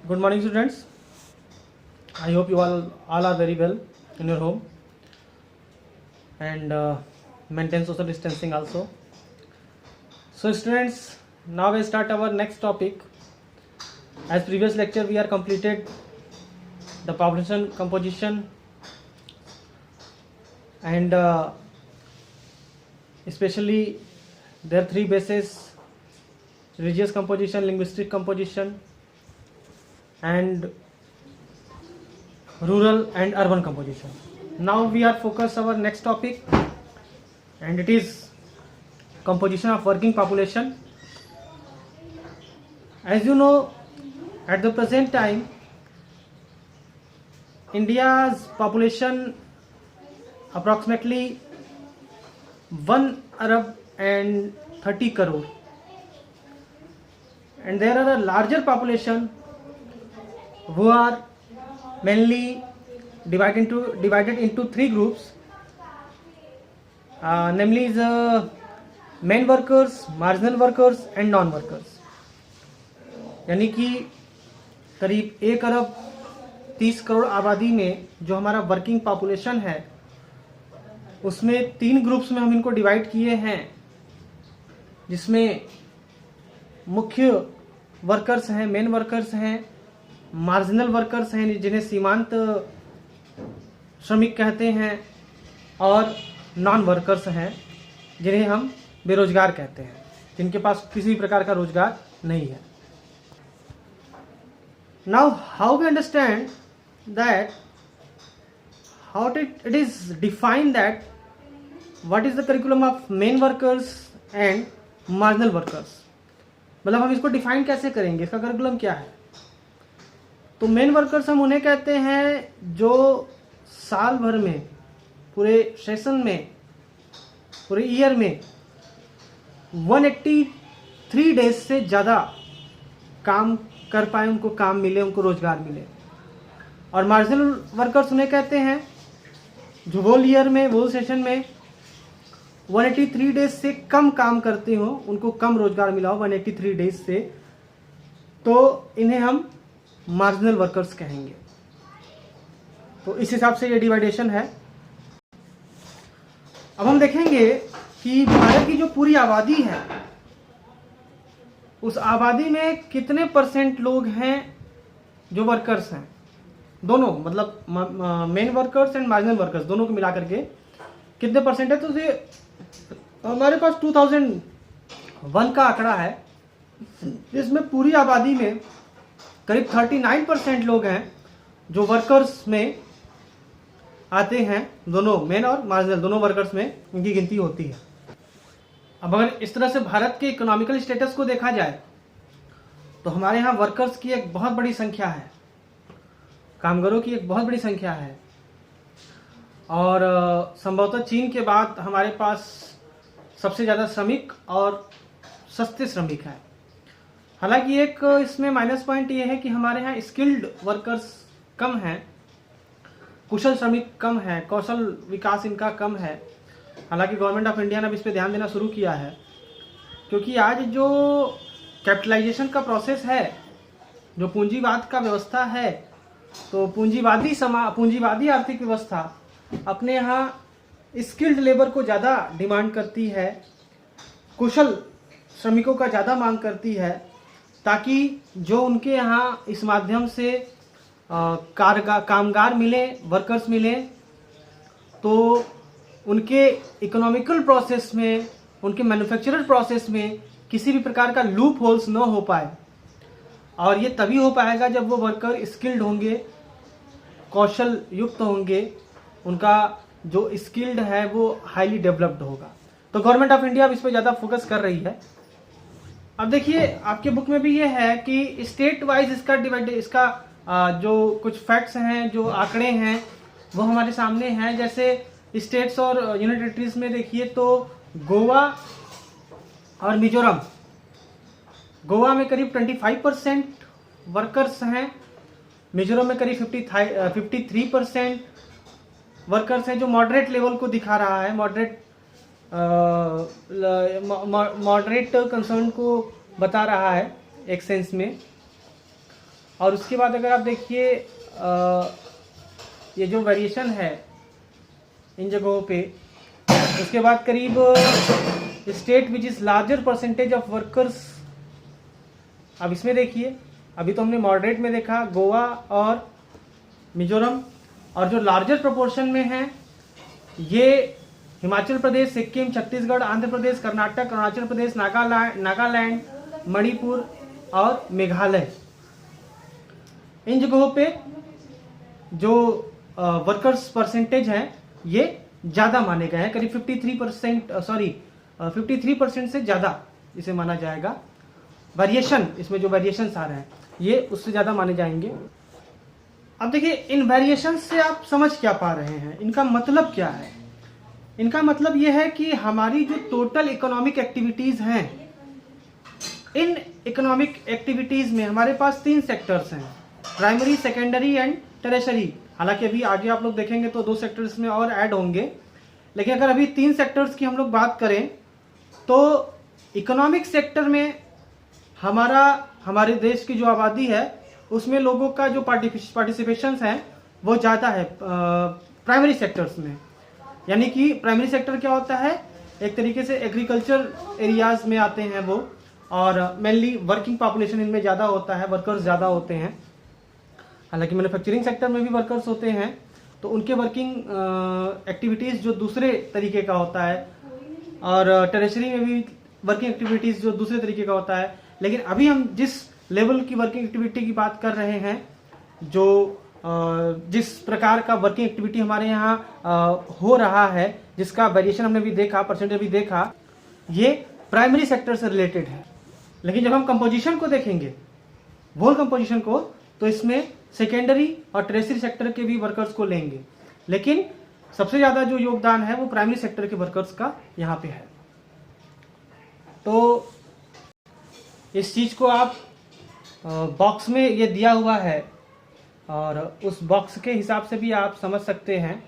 Good morning, students. I hope you all are very well in your home and maintain social distancing also. So, students, now we start our next topic. As previous lecture, we are completed the population composition and especially there are three bases: religious composition, linguistic composition, and rural and urban composition. Now we are focus our next topic, and it is composition of working population. As you know, at the present time, India's population approximately 1 Arab and 30 crore, and there are a larger population who are mainly divided into three groups, namely the main workers, marginal workers and non workers. यानी कि करीब 1 अरब 30 करोड़ आबादी में जो हमारा working population है उसमें 3 groups में हम इनको डिवाइड किए हैं, जिसमें मुख्य वर्कर्स हैं, मेन वर्कर्स हैं, मार्जिनल वर्कर्स हैं जिन्हें सीमांत श्रमिक कहते हैं, और नॉन वर्कर्स हैं जिन्हें हम बेरोजगार कहते हैं, जिनके पास किसी भी प्रकार का रोजगार नहीं है. Now how we understand that how it is defined that what is the curriculum of main workers and marginal workers. मतलब हम इसको डिफाइन कैसे करेंगे, इसका करिकुलम क्या है. तो मेन वर्कर्स हम उन्हें कहते हैं जो साल भर में, पूरे सेशन में, पूरे ईयर में 183 डेज से ज़्यादा काम कर पाए, उनको काम मिले, उनको रोजगार मिले. और मार्जिनल वर्कर्स उन्हें कहते हैं जो वोल ईयर में, वोल सेशन में 183 डेज से कम काम करते हो, उनको कम रोजगार मिला हो 183 डेज से, तो इन्हें हम मार्जिनल वर्कर्स कहेंगे. तो इस हिसाब से ये डिवाइडेशन है. अब हम देखेंगे कि भारत की जो पूरी आबादी है उस आबादी में कितने परसेंट लोग हैं जो वर्कर्स हैं, दोनों, मतलब main workers and marginal workers दोनों को मिला करके कितने परसेंट है. तो ये हमारे पास 2001 का आंकड़ा है, जिसमें पूरी आबादी में करीब 39% लोग हैं जो वर्कर्स में आते हैं. दोनों मेन और मार्जिनल दोनों वर्कर्स में इनकी गिनती होती है. अब अगर इस तरह से भारत के इकोनॉमिकल स्टेटस को देखा जाए तो हमारे यहाँ वर्कर्स की एक बहुत बड़ी संख्या है, कामगारों की एक बहुत बड़ी संख्या है, और संभवतः चीन के बाद हमारे पास सबसे ज़्यादा श्रमिक और सस्ते श्रमिक हैं. हालांकि एक इसमें माइनस पॉइंट ये है कि हमारे यहाँ स्किल्ड वर्कर्स कम हैं, कुशल श्रमिक कम है, कौशल विकास इनका कम है. हालांकि गवर्नमेंट ऑफ इंडिया ने अब इस पर ध्यान देना शुरू किया है, क्योंकि आज जो कैपिटलाइजेशन का प्रोसेस है, जो पूंजीवाद का व्यवस्था है, तो पूंजीवादी आर्थिक व्यवस्था अपने यहाँ स्किल्ड लेबर को ज़्यादा डिमांड करती है, कुशल श्रमिकों का ज़्यादा मांग करती है, ताकि जो उनके यहाँ इस माध्यम से कामगार मिले, वर्कर्स मिले, तो उनके इकोनॉमिकल प्रोसेस में, उनके मैन्युफैक्चरर प्रोसेस में किसी भी प्रकार का लूप होल्स न हो पाए. और ये तभी हो पाएगा जब वो वर्कर स्किल्ड होंगे, कौशल युक्त होंगे, उनका जो स्किल्ड है वो हाईली डेवलप्ड होगा. तो गवर्नमेंट ऑफ इंडिया अब इस पर ज़्यादा फोकस कर रही है. अब देखिए, आपके बुक में भी ये है कि स्टेट वाइज इसका जो कुछ फैक्ट्स हैं, जो आंकड़े हैं, वो हमारे सामने हैं. जैसे स्टेट्स और यूनियन टेरिटरीज में देखिए तो गोवा और मिजोरम, गोवा में करीब 25% वर्कर्स हैं, मिजोरम में करीब 53% वर्कर्स हैं, जो मॉडरेट लेवल को दिखा रहा है, मॉडरेट कंसर्न को बता रहा है एक सेंस में. और उसके बाद अगर आप देखिए ये जो वेरिएशन है इन जगहों पे, उसके बाद करीब state which is larger percentage of workers, अब इसमें देखिए अभी तो हमने मॉडरेट में देखा गोवा और मिजोरम, और जो लार्जर प्रोपोर्शन में है ये हिमाचल प्रदेश, सिक्किम, छत्तीसगढ़, आंध्र प्रदेश, कर्नाटक, अरुणाचल प्रदेश, नागालैंड, मणिपुर और मेघालय। इन जगहों पे जो वर्कर्स परसेंटेज हैं ये ज़्यादा माने गए हैं, करीब 53% से ज़्यादा इसे माना जाएगा। वेरिएशन, इसमें जो वेरिएशंस आ रहे हैं ये उससे ज़्यादा माने जाएंगे। अब देखिए इन वेरिएशन से आप समझ क्या पा रहे हैं, इनका मतलब क्या है? इनका मतलब ये है कि हमारी जो टोटल इकोनॉमिक एक्टिविटीज़ हैं, इन इकोनॉमिक एक्टिविटीज़ में हमारे पास 3 सेक्टर्स हैं, प्राइमरी, सेकेंडरी एंड टेरेशरी। हालांकि अभी आगे आप लोग देखेंगे तो 2 सेक्टर्स में और ऐड होंगे, लेकिन अगर अभी 3 सेक्टर्स की हम लोग बात करें तो इकोनॉमिक सेक्टर में हमारे देश की जो आबादी है उसमें लोगों का जो पार्टिसिपेशन है वो ज़्यादा है प्राइमरी सेक्टर्स में। यानी कि प्राइमरी सेक्टर क्या होता है, एक तरीके से एग्रीकल्चर एरियाज में आते हैं वो, और मेनली वर्किंग पॉपुलेशन इनमें ज़्यादा होता है, वर्कर्स ज़्यादा होते हैं। हालांकि मैन्युफैक्चरिंग सेक्टर में भी वर्कर्स होते हैं तो उनके वर्किंग एक्टिविटीज़ जो दूसरे तरीके का होता है, और टेरेशरी में भी वर्किंग एक्टिविटीज़ जो दूसरे तरीके का होता है। लेकिन अभी हम जिस लेवल की वर्किंग एक्टिविटी की बात कर रहे हैं, जो जिस प्रकार का वर्किंग एक्टिविटी हमारे यहाँ हो रहा है, जिसका वेरिएशन हमने भी देखा, परसेंटेज भी देखा, ये प्राइमरी सेक्टर से रिलेटेड है। लेकिन जब हम कंपोजिशन को देखेंगे, होल कंपोजिशन को, तो इसमें सेकेंडरी और टेरेशरी सेक्टर के भी वर्कर्स को लेंगे, लेकिन सबसे ज़्यादा जो योगदान है वो प्राइमरी सेक्टर के वर्कर्स का यहाँ पे है। तो इस चीज़ को आप बॉक्स में ये दिया हुआ है और उस बॉक्स के हिसाब से भी आप समझ सकते हैं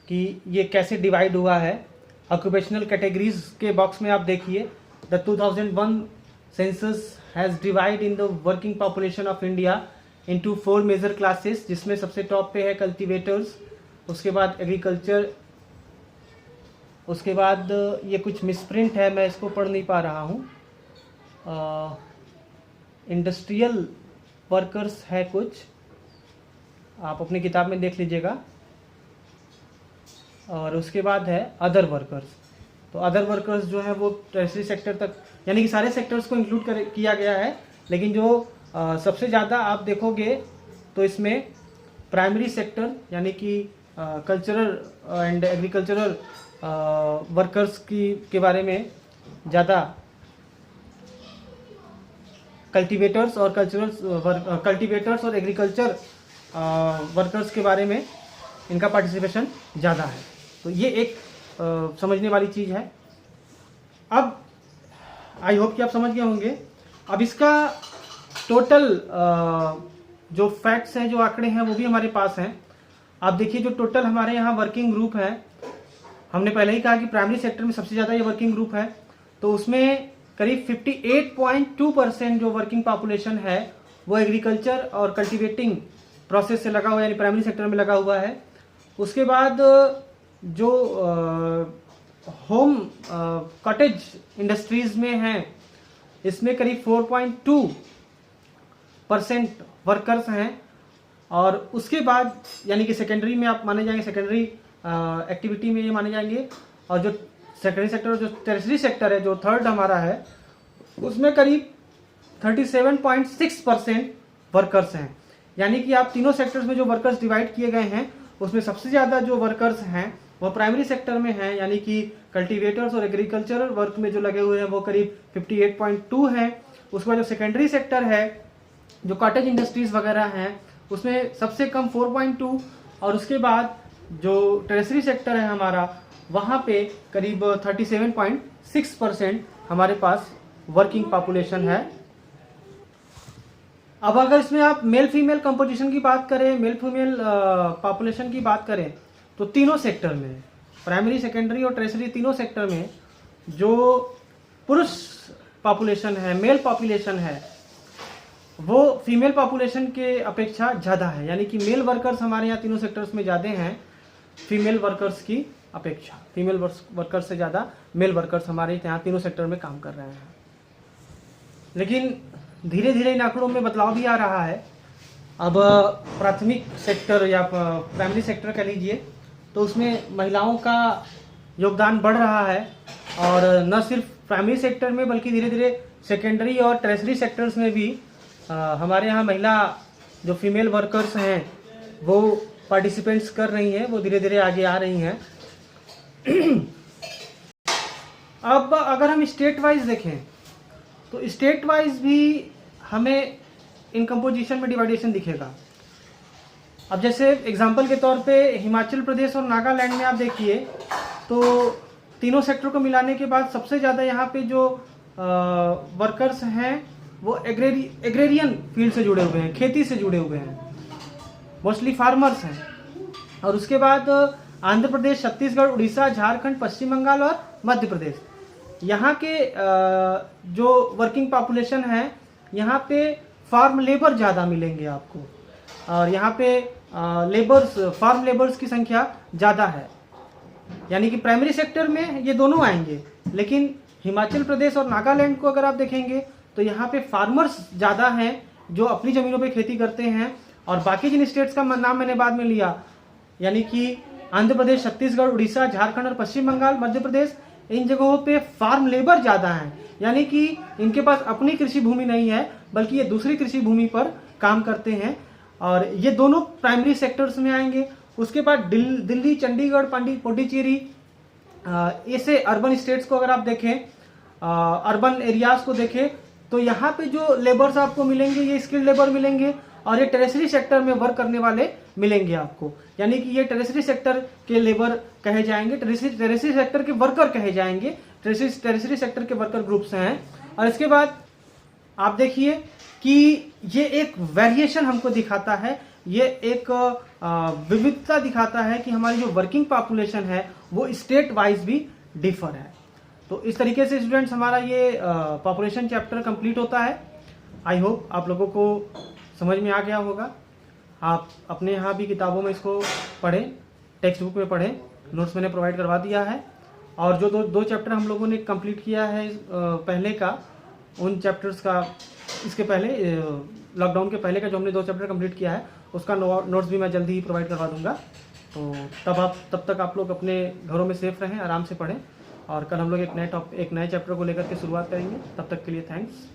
कि ये कैसे डिवाइड हुआ है। ऑक्यूपेशनल कैटेगरीज के बॉक्स में आप देखिए, the 2001 census has divide in the working population of India into 4 major classes, जिसमें सबसे टॉप पे है कल्टीवेटर्स, उसके बाद एग्रीकल्चर, उसके बाद ये कुछ मिसप्रिंट है, मैं इसको पढ़ नहीं पा रहा हूँ, इंडस्ट्रियल वर्कर्स है कुछ, आप अपनी किताब में देख लीजिएगा, और उसके बाद है अदर वर्कर्स। तो अदर वर्कर्स जो है वो टेरेशरी सेक्टर तक, यानी कि सारे सेक्टर्स को इंक्लूड किया गया है। लेकिन जो सबसे ज़्यादा आप देखोगे तो इसमें प्राइमरी सेक्टर यानी कि कल्चरल एंड एग्रीकल्चरल वर्कर्स के बारे में ज़्यादा, कल्टीवेटर्स और एग्रीकल्चर वर्कर्स के बारे में इनका पार्टिसिपेशन ज़्यादा है। तो ये एक समझने वाली चीज़ है। अब आई होप कि आप समझ गए होंगे। अब इसका टोटल जो फैक्ट्स हैं, जो आंकड़े हैं, वो भी हमारे पास हैं। आप देखिए जो टोटल हमारे यहाँ वर्किंग ग्रुप है, हमने पहले ही कहा कि प्राइमरी सेक्टर में सबसे ज़्यादा ये वर्किंग ग्रुप है, तो उसमें करीब 58.2% जो वर्किंग पॉपुलेशन है वो एग्रीकल्चर और कल्टीवेटिंग प्रोसेस से लगा हुआ है, यानी प्राइमरी सेक्टर में लगा हुआ है। उसके बाद जो होम कॉटेज इंडस्ट्रीज़ में हैं, इसमें करीब 4.2% वर्कर्स हैं। और उसके बाद यानी कि सेकेंडरी में आप माने जाएंगे, सेकेंडरी एक्टिविटी में ये माने जाएंगे। और जो सेकेंडरी सेक्टर और जो टेरेशरी सेक्टर है, जो थर्ड हमारा है, उसमें करीब 37.6% वर्कर्स हैं। यानी कि आप तीनों सेक्टर्स में जो वर्कर्स डिवाइड किए गए हैं, उसमें सबसे ज़्यादा जो वर्कर्स हैं वो प्राइमरी सेक्टर में हैं, यानी कि कल्टीवेटर्स और एग्रीकल्चरल वर्क में जो लगे हुए हैं वो करीब 58.2 हैं। उसके बाद जो सेकेंडरी सेक्टर है, जो कॉटेज इंडस्ट्रीज़ वगैरह हैं, उसमें सबसे कम 4.2। और उसके बाद जो टेरेशरी सेक्टर है हमारा, वहाँ पे करीब 37.6% हमारे पास वर्किंग पॉपुलेशन है। अब अगर इसमें आप मेल फीमेल कंपोजिशन की बात करें, मेल फीमेल पॉपुलेशन की बात करें, तो तीनों सेक्टर में, प्राइमरी, सेकेंडरी और टेरेशरी, तीनों सेक्टर में जो पुरुष पॉपुलेशन है, मेल पॉपुलेशन है, वो फीमेल पॉपुलेशन के अपेक्षा ज़्यादा है, यानी कि मेल वर्कर्स हमारे यहाँ तीनों सेक्टर्स में ज़्यादा हैं फीमेल वर्कर्स की अपेक्षा। फीमेल वर्कर्स से ज़्यादा मेल वर्कर्स हमारे यहाँ तीनों सेक्टर में काम कर रहे हैं। लेकिन धीरे धीरे इन आंकड़ों में बदलाव भी आ रहा है। अब प्राथमिक सेक्टर या प्राइमरी सेक्टर कह लीजिए, तो उसमें महिलाओं का योगदान बढ़ रहा है, और न सिर्फ प्राइमरी सेक्टर में बल्कि धीरे धीरे सेकेंडरी और टर्शरी सेक्टर्स में भी हमारे यहाँ महिला जो फीमेल वर्कर्स हैं वो पार्टिसिपेंट्स कर रही हैं, वो धीरे धीरे आगे आ रही हैं। अब अगर हम स्टेट वाइज देखें तो स्टेट वाइज भी हमें इन कंपोजिशन में डिवाइडेशन दिखेगा। अब जैसे एग्जांपल के तौर पे हिमाचल प्रदेश और नागालैंड में आप देखिए तो तीनों सेक्टर को मिलाने के बाद सबसे ज़्यादा यहाँ पे जो वर्कर्स हैं वो एग्रेरियन फील्ड से जुड़े हुए हैं, खेती से जुड़े हुए हैं, मोस्टली फार्मर्स हैं। और उसके बाद आंध्र प्रदेश, छत्तीसगढ़, उड़ीसा, झारखंड, पश्चिम बंगाल और मध्य प्रदेश, यहाँ के जो वर्किंग पॉपुलेशन है यहाँ पे फार्म लेबर ज़्यादा मिलेंगे आपको, और यहाँ पे फार्म लेबर्स की संख्या ज़्यादा है। यानी कि प्राइमरी सेक्टर में ये दोनों आएंगे, लेकिन हिमाचल प्रदेश और नागालैंड को अगर आप देखेंगे तो यहाँ पे फार्मर्स ज़्यादा हैं जो अपनी ज़मीनों पे खेती करते हैं। और बाकी जिन स्टेट्स का नाम मैंने बाद में लिया, यानी कि आंध्र प्रदेश, छत्तीसगढ़, उड़ीसा, झारखंड और पश्चिम बंगाल, मध्य प्रदेश, इन जगहों पे फार्म लेबर ज़्यादा हैं, यानी कि इनके पास अपनी कृषि भूमि नहीं है बल्कि ये दूसरी कृषि भूमि पर काम करते हैं, और ये दोनों प्राइमरी सेक्टर्स में आएंगे। उसके बाद दिल्ली, चंडीगढ़, पुडुचेरी, ऐसे अर्बन स्टेट्स को अगर आप देखें, अर्बन एरियाज को देखें, तो यहाँ पे जो लेबर्स आपको मिलेंगे ये स्किल्ड लेबर मिलेंगे, और ये टेरेसरी सेक्टर में वर्क करने वाले मिलेंगे आपको, यानी कि ये टेरेसरी सेक्टर के लेबर कहे जाएंगे, टेरेसरी सेक्टर के वर्कर कहे जाएंगे, टेरेसरी सेक्टर के वर्कर ग्रुप्स हैं। और इसके बाद आप देखिए कि ये एक वेरिएशन हमको दिखाता है, ये एक विविधता दिखाता है कि हमारी जो वर्किंग पॉपुलेशन है वो स्टेट वाइज भी डिफर है। तो इस तरीके से स्टूडेंट्स हमारा ये पॉपुलेशन चैप्टर कंप्लीट होता है। आई होप आप लोगों को समझ में आ गया होगा। आप अपने यहाँ भी किताबों में इसको पढ़ें, टेक्स्ट बुक में पढ़ें, नोट्स मैंने प्रोवाइड करवा दिया है। और जो दो चैप्टर हम लोगों ने कंप्लीट किया है पहले का, उन चैप्टर्स का इसके पहले लॉकडाउन के पहले का जो हमने 2 चैप्टर कंप्लीट किया है उसका नोट्स भी मैं जल्दी ही प्रोवाइड करवा दूंगा। तो तब तक आप लोग अपने घरों में सेफ रहें, आराम से पढ़ें, और कल हम लोग एक नए चैप्टर को लेकर के शुरुआत करेंगे। तब तक के लिए थैंक्स।